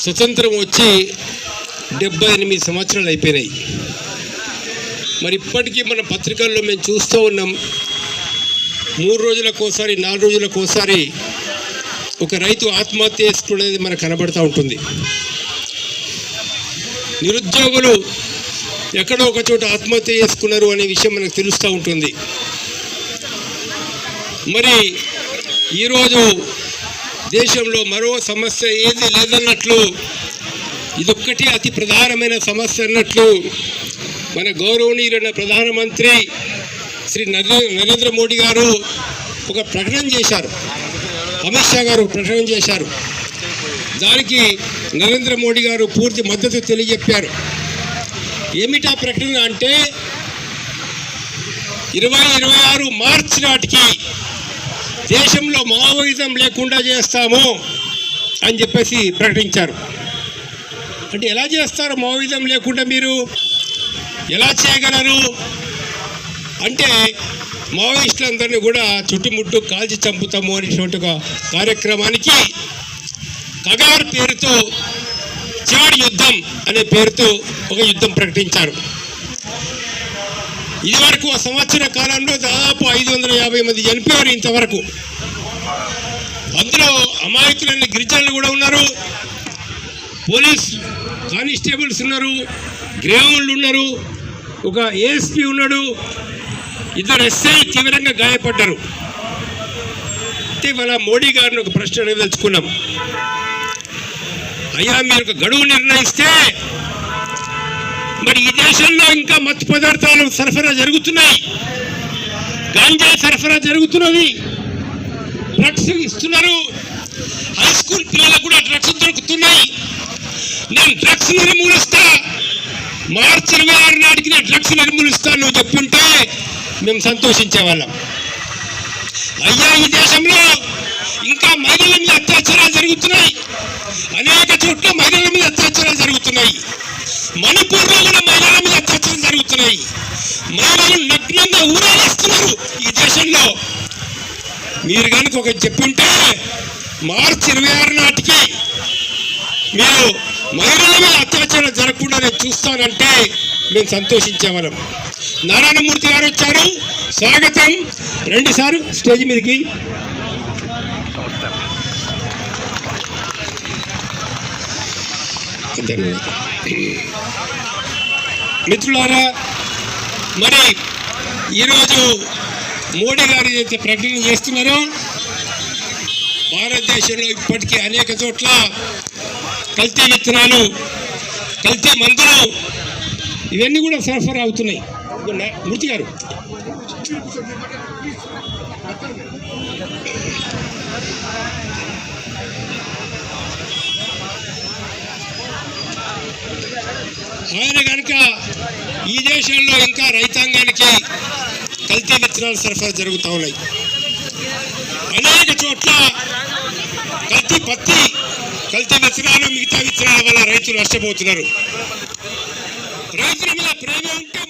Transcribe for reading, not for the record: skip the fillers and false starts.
స్వతంత్రం వచ్చి 78 సంవత్సరాలు అయిపోయినాయి. మరి ఇప్పటికీ మన పత్రికల్లో మేము చూస్తూ ఉన్నాం, 3 రోజులకోసారి 4 రోజులకోసారి ఒక రైతు ఆత్మహత్య చేసుకునేది మనకు కనబడుతూ ఉంటుంది. నిరుద్యోగులు ఎక్కడో ఒక చోట ఆత్మహత్య చేసుకున్నారు అనే విషయం మనకు తెలుస్తూ ఉంటుంది. మరి ఈరోజు దేశంలో మరో సమస్య ఏది లేదన్నట్లు ఇదొక్కటి అతి ప్రధానమైన సమస్య అన్నట్లు మన గౌరవనీయులైన ప్రధానమంత్రి శ్రీ నరేంద్ర మోడీ గారు ఒక ప్రకటన చేశారు, అమిత్ షా గారు ప్రకటన చేశారు. దానికి నరేంద్ర మోడీ గారు పూర్తి మద్దతు తెలియజెప్పారు. ఏమిటా ప్రకటన అంటే 2026 మార్చి నాటికి దేశంలో మావోయిజం లేకుండా చేస్తాము అని చెప్పేసి ప్రకటించారు. అంటే ఎలా చేస్తారు మావోయిజం లేకుండా? మీరు ఎలా చేయగలరు అంటే మావోయిస్టులందరినీ కూడా చుట్టుముట్టు కాల్చి చంపుతాము అనేటువంటి ఒక కార్యక్రమానికి కగార్ పేరుతో చివరి యుద్ధం అనే పేరుతో ఒక యుద్ధం ప్రకటించారు. ఇదివరకు సంవత్సర కాలంలో దాదాపు 550 మంది చనిపోయారు ఇంతవరకు. అందులో అమాయకులైన గిరిజనులు కూడా ఉన్నారు, పోలీస్ కానిస్టేబుల్స్ ఉన్నారు, గ్రేవుళ్ళు ఉన్నారు, ఒక ఏఎస్పీ ఉన్నాడు, 2 ఎస్ఐ తీవ్రంగా గాయపడ్డారు. అంటే మన మోడీ గారిని ఒక ప్రశ్న అడగదలుచుకున్నాం. అయ్యా, మీరు ఒక గడువు నిర్ణయిస్తే మరి ఈ దేశంలో ఇంకా మత్తు పదార్థాలు సరఫరా జరుగుతున్నాయి, గాంజా సరఫరా జరుగుతున్నది, డ్రగ్స్ ఇస్తున్నారు, హై స్కూల్ పిల్లలకు కూడా డ్రగ్స్ దొరుకుతున్నాయి. నేను డ్రగ్స్ నిర్మూలిస్తా, మార్చి 26 నాటికి నేను డ్రగ్స్ నిర్మూలిస్తాను నువ్వు చెప్పుంటే మేము సంతోషించేవాళ్ళం. అయ్యా, ఈ దేశంలో ఇంకా మహిళల మీద అత్యాచారాలు జరుగుతున్నాయి, అనేక చోట్ల మహిళల మీద అత్యాచారాలు జరుగుతున్నాయి, మణిపూర్లో కూడా మహిళల మీద అత్యాచారం జరుగుతున్నాయి, మహిళలు నగ్నంగా ఊరేగిస్తున్నారు ఈ దేశంలో. మీరు కనుక ఒక చెప్పుంటే మార్చి 26 నాటికి మీరు మహిళల మీద అత్యాచారం జరగకుండా నేను చూస్తానంటే మేము సంతోషించేవాళ్ళం. నారాయణమూర్తి గారు వచ్చారు, స్వాగతం. రండి సార్ స్టేజ్ మీదకి. మిత్రులారా, మరి ఈరోజు మోడీ గారు ఏదైతే ప్రకటన చేస్తున్నారో, భారతదేశంలో ఇప్పటికీ అనేక చోట్ల కల్తీ విత్తనాలు, కల్తీ మందులు ఇవన్నీ కూడా సరఫరా అవుతున్నాయి. మూర్తి గారు, ఆయన కనుక ఈ దేశంలో ఇంకా రైతాంగానికి కల్తీ విత్తనాలు సరఫరా జరుగుతూ ఉన్నాయి. అనేక చోట్ల కల్తీ పత్తి, కల్తీ విత్తనాలు, మిగతా విత్తనాల వల్ల రైతులు నష్టపోతున్నారు. రైతుల మీద ప్రేమ ఉంటే